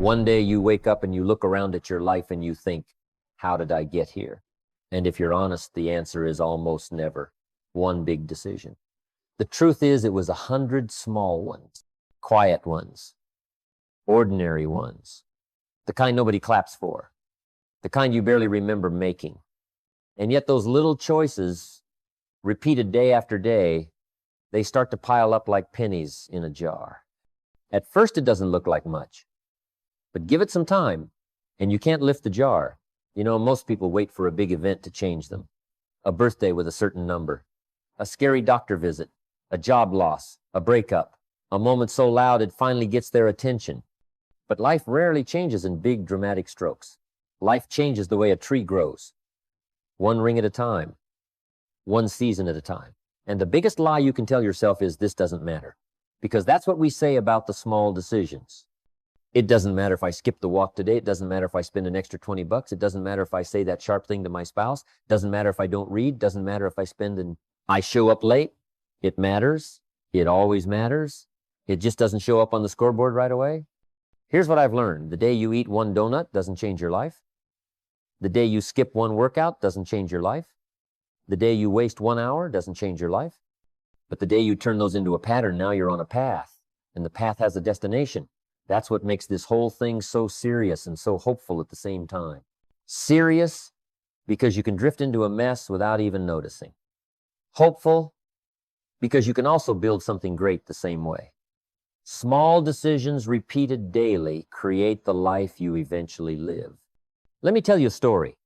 One day you wake up and you look around at your life and you think, how did I get here? And if you're honest, the answer is almost never. One big decision. The truth is, it was 100 small ones, quiet ones, ordinary ones, the kind nobody claps for, the kind you barely remember making. And yet those little choices, repeated day after day, they start to pile up like pennies in a jar. At first, it doesn't look like much, but give it some time, and you can't lift the jar. You know, most people wait for a big event to change them. A birthday with a certain number, a scary doctor visit, a job loss, a breakup, a moment so loud it finally gets their attention. But life rarely changes in big, dramatic strokes. Life changes the way a tree grows, one ring at a time, one season at a time. And the biggest lie you can tell yourself is this doesn't matter, because that's what we say about the small decisions. It doesn't matter if I skip the walk today. It doesn't matter if I spend an extra $20. It doesn't matter if I say that sharp thing to my spouse. It doesn't matter if I don't read. It doesn't matter if I show up late. It matters. It always matters. It just doesn't show up on the scoreboard right away. Here's what I've learned. The day you eat one donut doesn't change your life. The day you skip one workout doesn't change your life. The day you waste 1 hour doesn't change your life. But the day you turn those into a pattern, now you're on a path, and the path has a destination. That's what makes this whole thing so serious and so hopeful at the same time. Serious because you can drift into a mess without even noticing. Hopeful because you can also build something great the same way. Small decisions repeated daily create the life you eventually live. Let me tell you a story,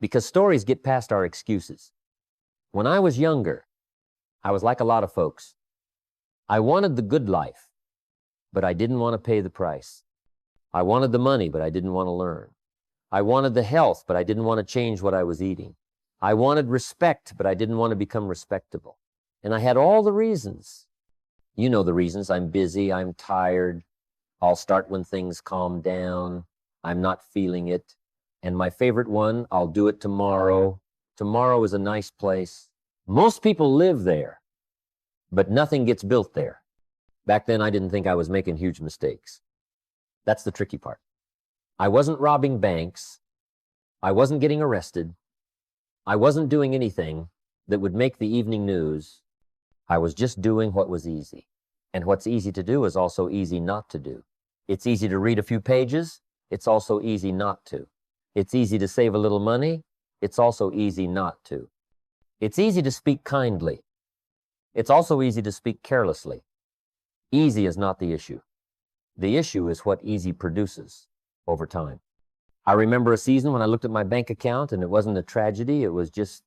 because stories get past our excuses. When I was younger, I was like a lot of folks. I wanted the good life, but I didn't want to pay the price. I wanted the money, but I didn't want to learn. I wanted the health, but I didn't want to change what I was eating. I wanted respect, but I didn't want to become respectable. And I had all the reasons. You know the reasons. I'm busy, I'm tired, I'll start when things calm down, I'm not feeling it. And my favorite one, I'll do it tomorrow. Tomorrow is a nice place. Most people live there, but nothing gets built there. Back then, I didn't think I was making huge mistakes. That's the tricky part. I wasn't robbing banks. I wasn't getting arrested. I wasn't doing anything that would make the evening news. I was just doing what was easy. And what's easy to do is also easy not to do. It's easy to read a few pages. It's also easy not to. It's easy to save a little money. It's also easy not to. It's easy to speak kindly. It's also easy to speak carelessly. Easy is not the issue. The issue is what easy produces over time. I remember a season when I looked at my bank account and it wasn't a tragedy, it was just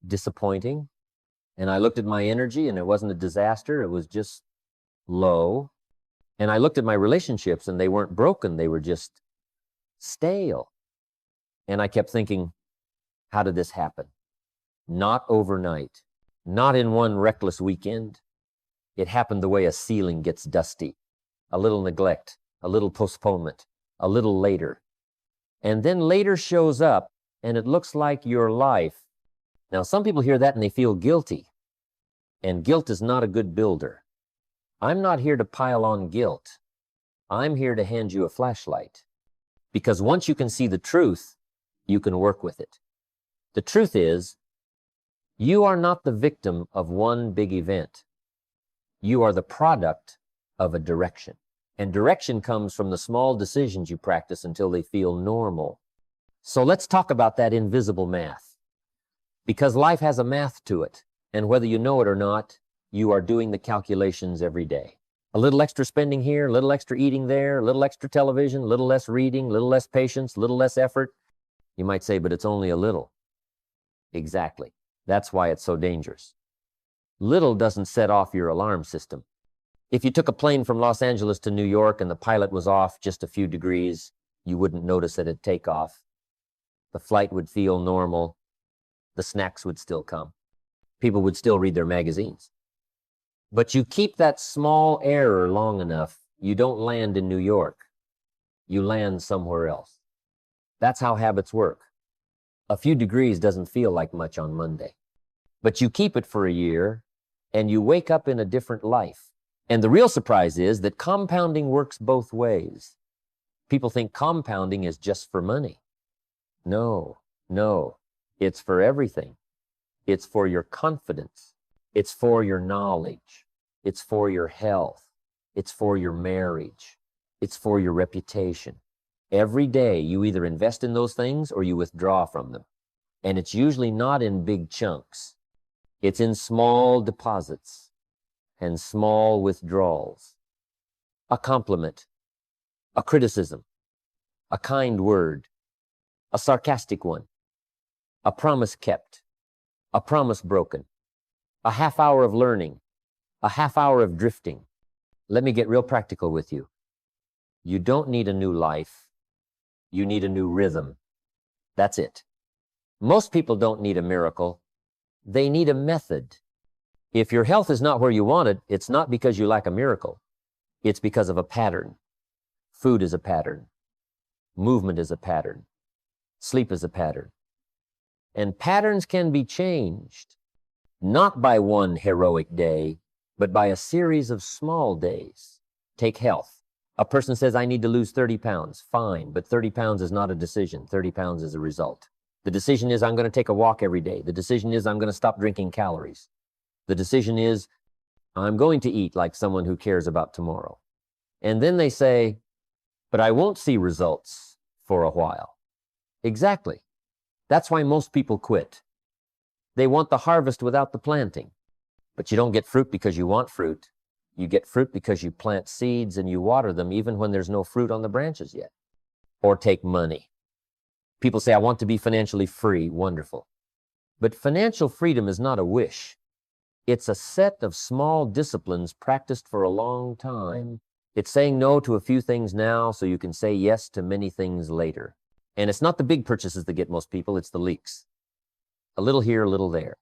disappointing. And I looked at my energy and it wasn't a disaster, it was just low. And I looked at my relationships and they weren't broken, they were just stale. And I kept thinking, how did this happen? Not overnight, not in one reckless weekend. It happened the way a ceiling gets dusty. A little neglect, a little postponement, a little later. And then later shows up and it looks like your life. Now, some people hear that and they feel guilty. And guilt is not a good builder. I'm not here to pile on guilt. I'm here to hand you a flashlight. Because once you can see the truth, you can work with it. The truth is, you are not the victim of one big event. You are the product of a direction. And direction comes from the small decisions you practice until they feel normal. So let's talk about that invisible math. Because life has a math to it. And whether you know it or not, you are doing the calculations every day. A little extra spending here, a little extra eating there, a little extra television, a little less reading, a little less patience, a little less effort. You might say, but it's only a little. Exactly. That's why it's so dangerous. Little doesn't set off your alarm system. If you took a plane from Los Angeles to New York and the pilot was off just a few degrees, you wouldn't notice it at takeoff. The flight would feel normal. The snacks would still come. People would still read their magazines. But you keep that small error long enough, you don't land in New York. You land somewhere else. That's how habits work. A few degrees doesn't feel like much on Monday. But you keep it for a year, and you wake up in a different life. And the real surprise is that compounding works both ways. People think compounding is just for money. No, no, it's for everything. It's for your confidence. It's for your knowledge. It's for your health. It's for your marriage. It's for your reputation. Every day you either invest in those things or you withdraw from them. And it's usually not in big chunks. It's in small deposits and small withdrawals. A compliment, a criticism, a kind word, a sarcastic one, a promise kept, a promise broken, a half hour of learning, a half hour of drifting. Let me get real practical with you. You don't need a new life. You need a new rhythm. That's it. Most people don't need a miracle. They need a method. If your health is not where you want it, it's not because you lack a miracle. It's because of a pattern. Food is a pattern. Movement is a pattern. Sleep is a pattern. And patterns can be changed, not by one heroic day, but by a series of small days. Take health. A person says, I need to lose 30 pounds. Fine, but 30 pounds is not a decision. 30 pounds is a result. The decision is I'm going to take a walk every day. The decision is I'm going to stop drinking calories. The decision is I'm going to eat like someone who cares about tomorrow. And then they say, but I won't see results for a while. Exactly. That's why most people quit. They want the harvest without the planting. But you don't get fruit because you want fruit. You get fruit because you plant seeds and you water them even when there's no fruit on the branches yet. Or take money. People say, I want to be financially free. Wonderful. But financial freedom is not a wish. It's a set of small disciplines practiced for a long time. It's saying no to a few things now so you can say yes to many things later. And it's not the big purchases that get most people, it's the leaks. A little here, a little there.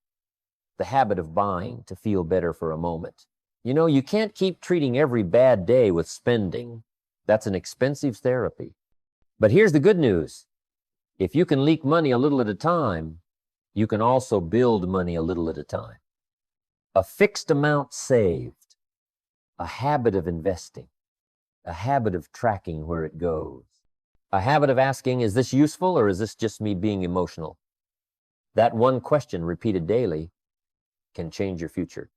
The habit of buying to feel better for a moment. You know, you can't keep treating every bad day with spending. That's an expensive therapy. But here's the good news. If you can leak money a little at a time, you can also build money a little at a time. A fixed amount saved, a habit of investing, a habit of tracking where it goes, a habit of asking, is this useful or is this just me being emotional? That one question repeated daily can change your future.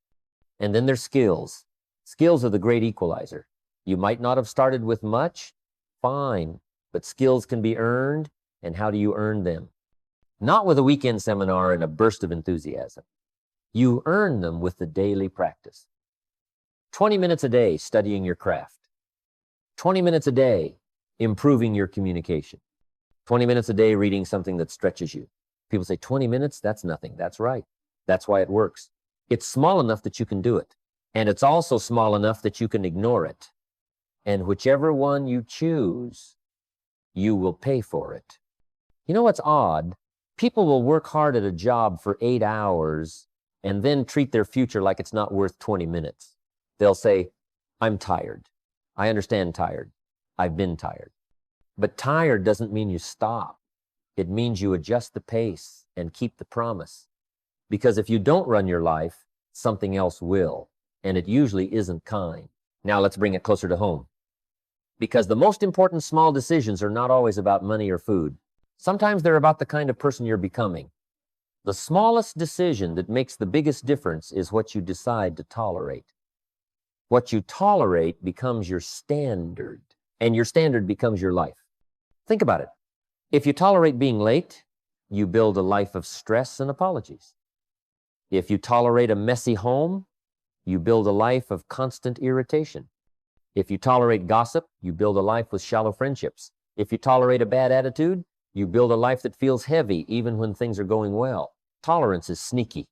And then there's skills. Skills are the great equalizer. You might not have started with much, fine, but skills can be earned. And how do you earn them? Not with a weekend seminar and a burst of enthusiasm. You earn them with the daily practice. 20 minutes a day studying your craft. 20 minutes a day improving your communication. 20 minutes a day reading something that stretches you. People say 20 minutes, that's nothing. That's right. That's why it works. It's small enough that you can do it. And it's also small enough that you can ignore it. And whichever one you choose, you will pay for it. You know what's odd? People will work hard at a job for 8 hours and then treat their future like it's not worth 20 minutes. They'll say, I'm tired. I understand tired. I've been tired. But tired doesn't mean you stop. It means you adjust the pace and keep the promise. Because if you don't run your life, something else will. And it usually isn't kind. Now let's bring it closer to home. Because the most important small decisions are not always about money or food. Sometimes they're about the kind of person you're becoming. The smallest decision that makes the biggest difference is what you decide to tolerate. What you tolerate becomes your standard, and your standard becomes your life. Think about it. If you tolerate being late, you build a life of stress and apologies. If you tolerate a messy home, you build a life of constant irritation. If you tolerate gossip, you build a life with shallow friendships. If you tolerate a bad attitude, you build a life that feels heavy even when things are going well. Tolerance is sneaky.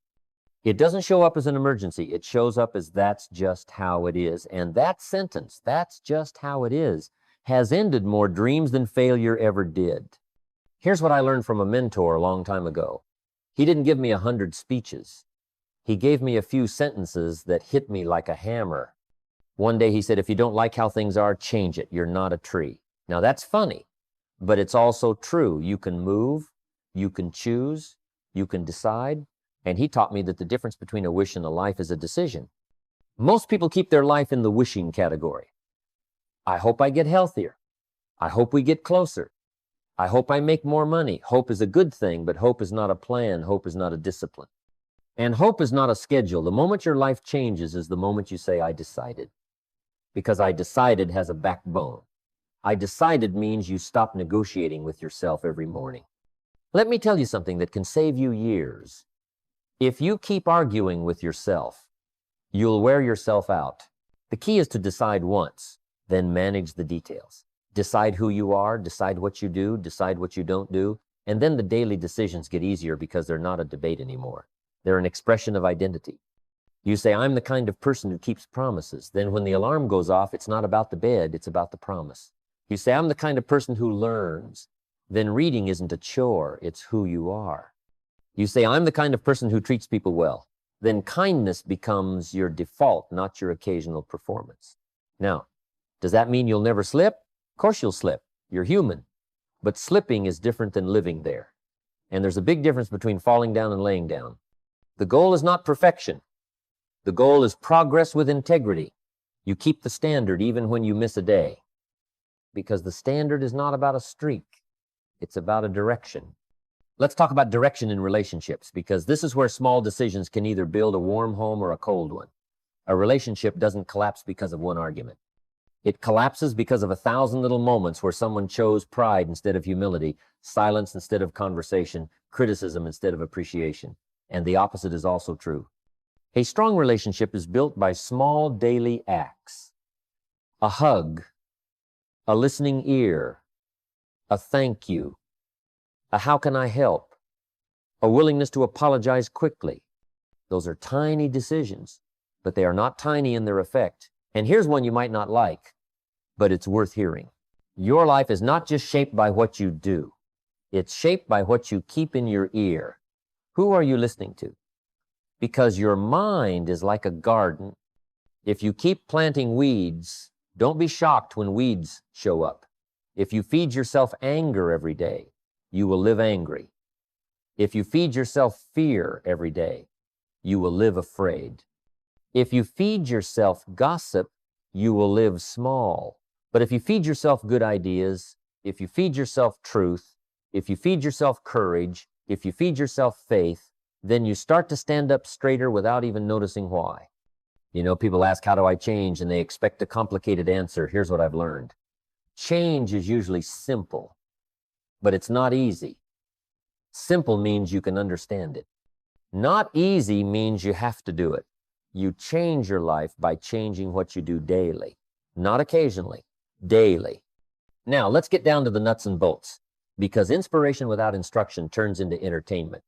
It doesn't show up as an emergency. It shows up as that's just how it is. And that sentence, that's just how it is, has ended more dreams than failure ever did. Here's what I learned from a mentor a long time ago. He didn't give me 100 speeches. He gave me a few sentences that hit me like a hammer. One day he said, if you don't like how things are, change it. You're not a tree. Now that's funny. But it's also true. You can move, you can choose, you can decide. And he taught me that the difference between a wish and a life is a decision. Most people keep their life in the wishing category. I hope I get healthier. I hope we get closer. I hope I make more money. Hope is a good thing, but hope is not a plan. Hope is not a discipline. And hope is not a schedule. The moment your life changes is the moment you say, I decided. Because I decided has a backbone. I decided means you stop negotiating with yourself every morning. Let me tell you something that can save you years. If you keep arguing with yourself, you'll wear yourself out. The key is to decide once, then manage the details. Decide who you are, decide what you do, decide what you don't do, and then the daily decisions get easier because they're not a debate anymore. They're an expression of identity. You say, I'm the kind of person who keeps promises. Then when the alarm goes off, it's not about the bed, it's about the promise. You say, I'm the kind of person who learns. Then reading isn't a chore, it's who you are. You say, I'm the kind of person who treats people well. Then kindness becomes your default, not your occasional performance. Now, does that mean you'll never slip? Of course you'll slip. You're human. But slipping is different than living there. And there's a big difference between falling down and laying down. The goal is not perfection. The goal is progress with integrity. You keep the standard even when you miss a day. Because the standard is not about a streak. It's about a direction. Let's talk about direction in relationships, because this is where small decisions can either build a warm home or a cold one. A relationship doesn't collapse because of one argument. It collapses because of 1,000 little moments where someone chose pride instead of humility, silence instead of conversation, criticism instead of appreciation. And the opposite is also true. A strong relationship is built by small daily acts. A hug, a listening ear, a thank you, a how can I help, a willingness to apologize quickly. Those are tiny decisions, but they are not tiny in their effect. And here's one you might not like, but it's worth hearing. Your life is not just shaped by what you do. It's shaped by what you keep in your ear. Who are you listening to? Because your mind is like a garden. If you keep planting weeds, don't be shocked when weeds show up. If you feed yourself anger every day, you will live angry. If you feed yourself fear every day, you will live afraid. If you feed yourself gossip, you will live small. But if you feed yourself good ideas, if you feed yourself truth, if you feed yourself courage, if you feed yourself faith, then you start to stand up straighter without even noticing why. You know, people ask, how do I change? And they expect a complicated answer. Here's what I've learned. Change is usually simple, but it's not easy. Simple means you can understand it. Not easy means you have to do it. You change your life by changing what you do daily, not occasionally, daily. Now, let's get down to the nuts and bolts, because inspiration without instruction turns into entertainment.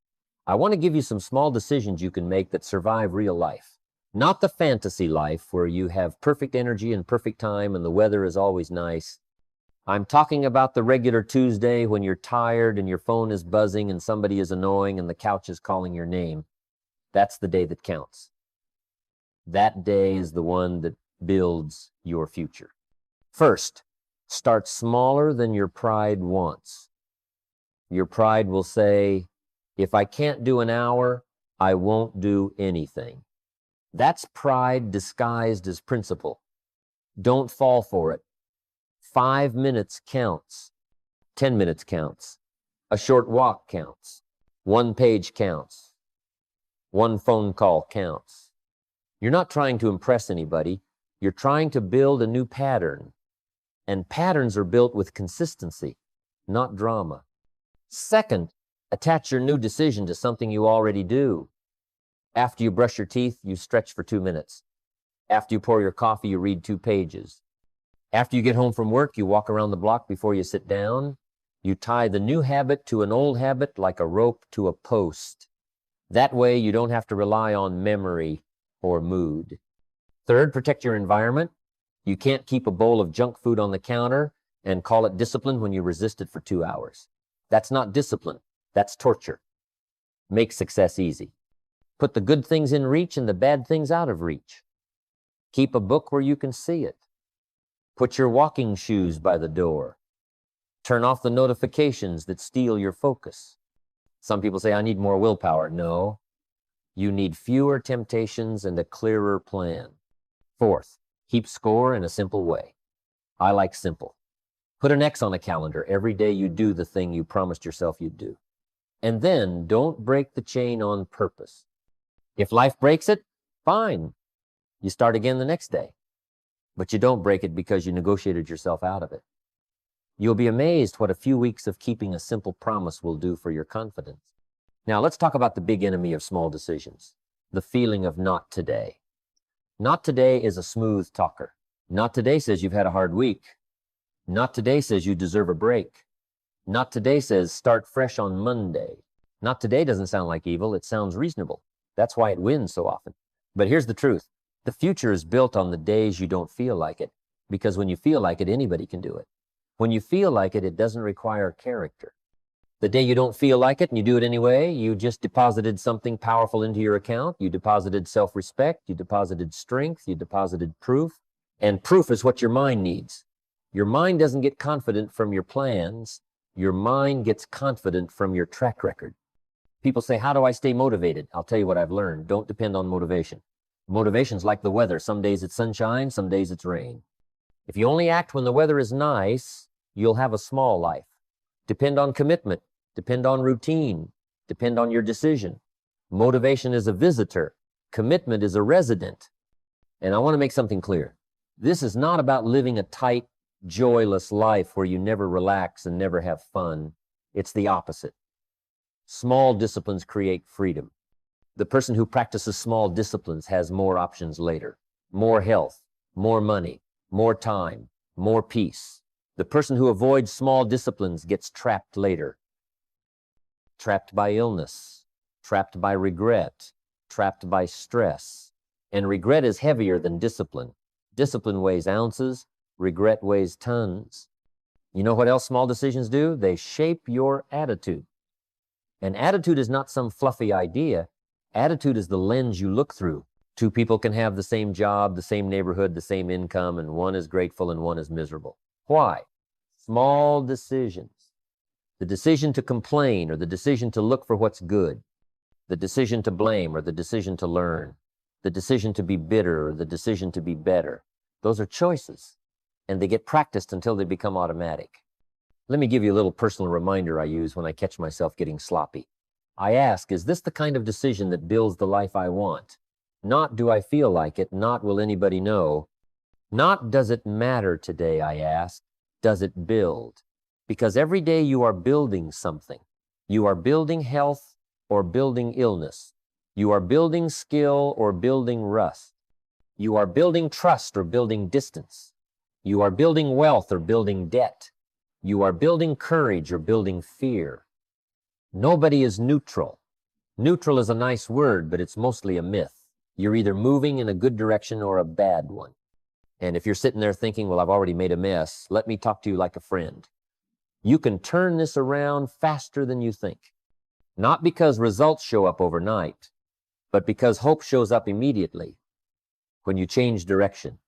I want to give you some small decisions you can make that survive real life. Not the fantasy life where you have perfect energy and perfect time and the weather is always nice. I'm talking about the regular Tuesday when you're tired and your phone is buzzing and somebody is annoying and the couch is calling your name. That's the day that counts. That day is the one that builds your future. First, start smaller than your pride wants. Your pride will say, if I can't do an hour, I won't do anything. That's pride disguised as principle. Don't fall for it. 5 minutes counts. 10 minutes counts. A short walk counts. 1 page counts. 1 phone call counts. You're not trying to impress anybody. You're trying to build a new pattern. And patterns are built with consistency, not drama. Second, attach your new decision to something you already do. After you brush your teeth, you stretch for 2 minutes. After you pour your coffee, you read 2 pages. After you get home from work, you walk around the block before you sit down. You tie the new habit to an old habit like a rope to a post. That way, you don't have to rely on memory or mood. Third, protect your environment. You can't keep a bowl of junk food on the counter and call it discipline when you resist it for 2 hours. That's not discipline. That's torture. Make success easy. Put the good things in reach and the bad things out of reach. Keep a book where you can see it. Put your walking shoes by the door. Turn off the notifications that steal your focus. Some people say, I need more willpower. No, you need fewer temptations and a clearer plan. Fourth, keep score in a simple way. I like simple. Put an X on a calendar every day you do the thing you promised yourself you'd do. And then don't break the chain on purpose. If life breaks it, fine. You start again the next day. But you don't break it because you negotiated yourself out of it. You'll be amazed what a few weeks of keeping a simple promise will do for your confidence. Now, let's talk about the big enemy of small decisions, the feeling of not today. Not today is a smooth talker. Not today says you've had a hard week. Not today says you deserve a break. Not today says start fresh on Monday. Not today doesn't sound like evil, it sounds reasonable. That's why it wins so often. But here's the truth. The future is built on the days you don't feel like it, because when you feel like it, anybody can do it. When you feel like it, it doesn't require character. The day you don't feel like it and you do it anyway, you just deposited something powerful into your account. You deposited self-respect, you deposited strength, you deposited proof. And proof is what your mind needs. Your mind doesn't get confident from your plans. Your mind gets confident from your track record. People say, how do I stay motivated? I'll tell you what I've learned. Don't depend on motivation. Motivation's like the weather. Some days it's sunshine, some days it's rain. If you only act when the weather is nice, you'll have a small life. Depend on commitment. Depend on routine. Depend on your decision. Motivation is a visitor. Commitment is a resident. And I want to make something clear. This is not about living a tight, joyless life where you never relax and never have fun. It's the opposite. Small disciplines create freedom. The person who practices small disciplines has more options later. More health, more money, more time, more peace. The person who avoids small disciplines gets trapped later. Trapped by illness, trapped by regret, trapped by stress. And regret is heavier than discipline. Discipline weighs ounces, regret weighs tons. You know what else small decisions do? They shape your attitude. And attitude is not some fluffy idea. Attitude is the lens you look through. Two people can have the same job, the same neighborhood, the same income, and one is grateful and one is miserable. Why? Small decisions. The decision to complain or the decision to look for what's good, the decision to blame or the decision to learn, the decision to be bitter or the decision to be better. Those are choices, and they get practiced until they become automatic. Let me give you a little personal reminder I use when I catch myself getting sloppy. I ask, is this the kind of decision that builds the life I want? Not do I feel like it, not will anybody know. Not does it matter today, I ask, does it build? Because every day you are building something. You are building health or building illness. You are building skill or building rust. You are building trust or building distance. You are building wealth or building debt. You are building courage or building fear. Nobody is neutral. Neutral is a nice word, but it's mostly a myth. You're either moving in a good direction or a bad one. And if you're sitting there thinking, well, I've already made a mess, let me talk to you like a friend. You can turn this around faster than you think. Not because results show up overnight, but because hope shows up immediately when you change direction.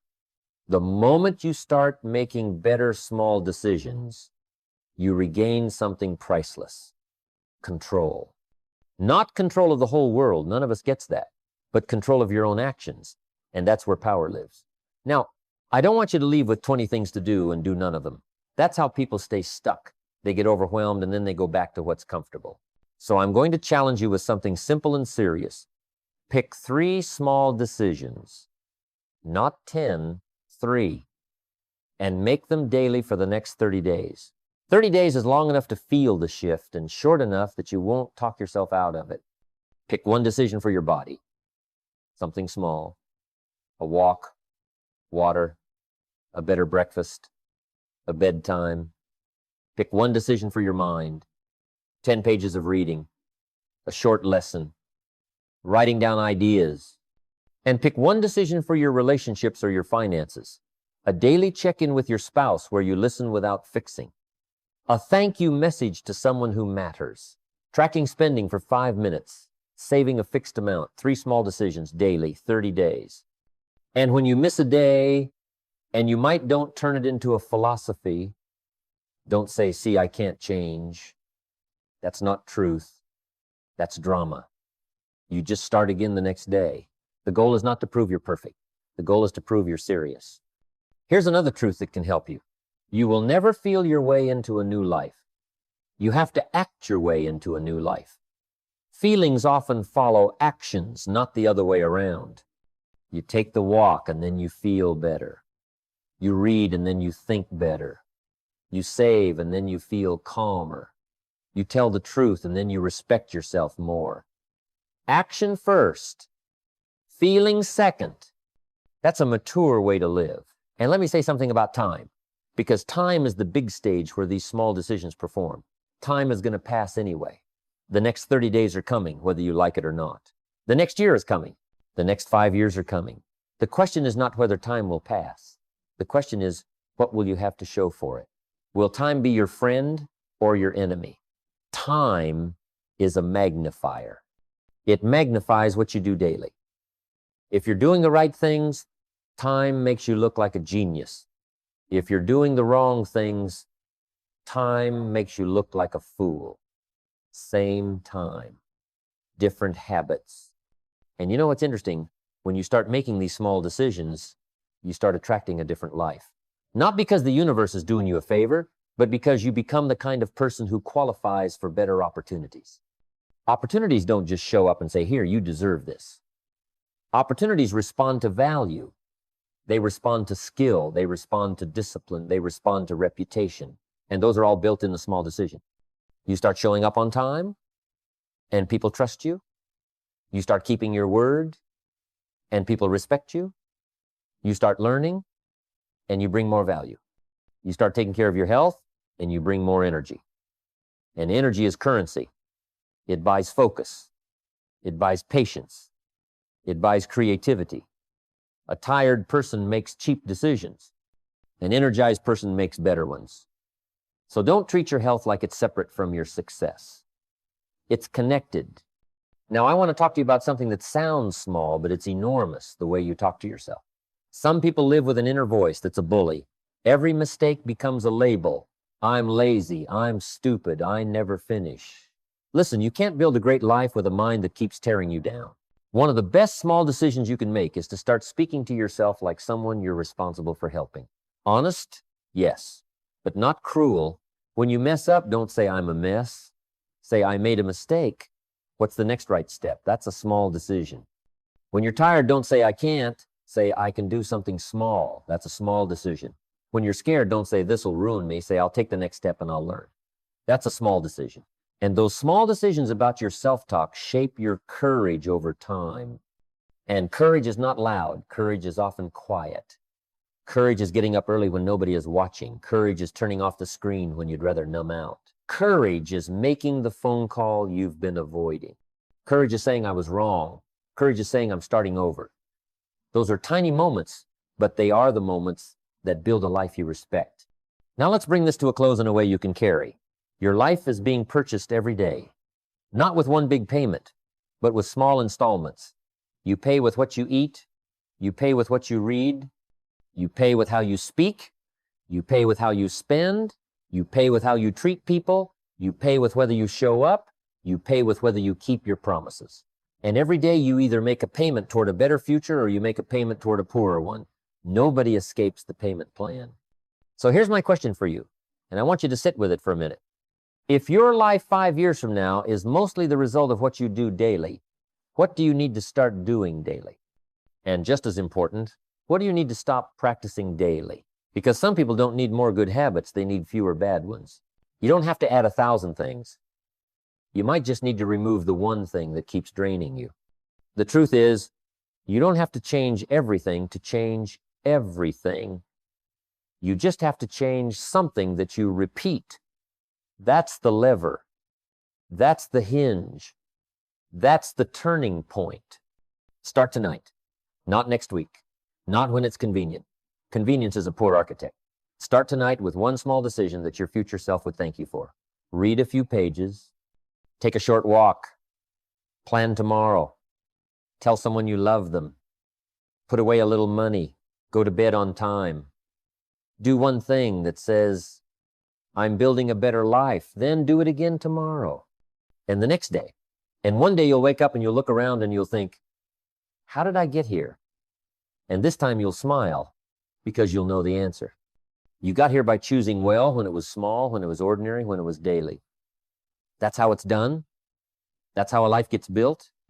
The moment you start making better small decisions, you regain something priceless. Control. Not control of the whole world, none of us gets that, but control of your own actions, and that's where power lives. Now, I don't want you to leave with 20 things to do and do none of them. That's how people stay stuck. They get overwhelmed and then they go back to what's comfortable. So I'm going to challenge you with something simple and serious. Pick 3 small decisions, not 10, 3, and make them daily for the next 30 days. 30 days is long enough to feel the shift and short enough that you won't talk yourself out of it. Pick one decision for your body, something small, a walk, water, a better breakfast, a bedtime. Pick one decision for your mind, 10 pages of reading, a short lesson, writing down ideas. And pick one decision for your relationships or your finances, a daily check-in with your spouse where you listen without fixing, a thank you message to someone who matters, tracking spending for 5 minutes, saving a fixed amount, 3 small decisions daily, 30 days. And when you miss a day, and you don't turn it into a philosophy, don't say, see, I can't change. That's not truth. That's drama. You just start again the next day. The goal is not to prove you're perfect. The goal is to prove you're serious. Here's another truth that can help you. You will never feel your way into a new life. You have to act your way into a new life. Feelings often follow actions, not the other way around. You take the walk and then you feel better. You read and then you think better. You save and then you feel calmer. You tell the truth and then you respect yourself more. Action first, feeling second. That's a mature way to live. And let me say something about time, because time is the big stage where these small decisions perform. Time is going to pass anyway. The next 30 days are coming, whether you like it or not. The next year is coming. The next 5 years are coming. The question is not whether time will pass. The question is, what will you have to show for it? Will time be your friend or your enemy? Time is a magnifier. It magnifies what you do daily. If you're doing the right things, time makes you look like a genius. If you're doing the wrong things, time makes you look like a fool. Same time, different habits. And you know what's interesting? When you start making these small decisions, you start attracting a different life. Not because the universe is doing you a favor, but because you become the kind of person who qualifies for better opportunities. Opportunities don't just show up and say, here, you deserve this. Opportunities respond to value. They respond to skill. They respond to discipline. They respond to reputation. And those are all built in the small decision. You start showing up on time, and people trust you. You start keeping your word, and people respect you. You start learning, and you bring more value. You start taking care of your health, and you bring more energy. And energy is currency. It buys focus. It buys patience. It buys creativity. A tired person makes cheap decisions. An energized person makes better ones. So don't treat your health like it's separate from your success. It's connected. Now, I want to talk to you about something that sounds small, but it's enormous, the way you talk to yourself. Some people live with an inner voice that's a bully. Every mistake becomes a label. I'm lazy. I'm stupid. I never finish. Listen, you can't build a great life with a mind that keeps tearing you down. One of the best small decisions you can make is to start speaking to yourself like someone you're responsible for helping. Honest? Yes, but not cruel. When you mess up, don't say, I'm a mess. Say, I made a mistake. What's the next right step? That's a small decision. When you're tired, don't say, I can't. Say, I can do something small. That's a small decision. When you're scared, don't say, this will ruin me. Say, I'll take the next step and I'll learn. That's a small decision. And those small decisions about your self-talk shape your courage over time. And courage is not loud. Courage is often quiet. Courage is getting up early when nobody is watching. Courage is turning off the screen when you'd rather numb out. Courage is making the phone call you've been avoiding. Courage is saying I was wrong. Courage is saying I'm starting over. Those are tiny moments, but they are the moments that build a life you respect. Now let's bring this to a close in a way you can carry. Your life is being purchased every day, not with one big payment, but with small installments. You pay with what you eat. You pay with what you read. You pay with how you speak. You pay with how you spend. You pay with how you treat people. You pay with whether you show up. You pay with whether you keep your promises. And every day you either make a payment toward a better future or you make a payment toward a poorer one. Nobody escapes the payment plan. So here's my question for you, and I want you to sit with it for a minute. If your life 5 years from now is mostly the result of what you do daily, what do you need to start doing daily? And just as important, what do you need to stop practicing daily? Because some people don't need more good habits, they need fewer bad ones. You don't have to add 1,000 things. You might just need to remove the one thing that keeps draining you. The truth is, you don't have to change everything to change everything. You just have to change something that you repeat. That's the lever. That's the hinge. That's the turning point. Start tonight, not next week, not when it's convenient. Convenience is a poor architect. Start tonight with one small decision that your future self would thank you for. Read a few pages. Take a short walk. Plan tomorrow. Tell someone you love them. Put away a little money. Go to bed on time. Do one thing that says, I'm building a better life. Then do it again tomorrow and the next day. And one day you'll wake up and you'll look around and you'll think, how did I get here? And this time you'll smile because you'll know the answer. You got here by choosing well when it was small, when it was ordinary, when it was daily. That's how it's done. That's how a life gets built.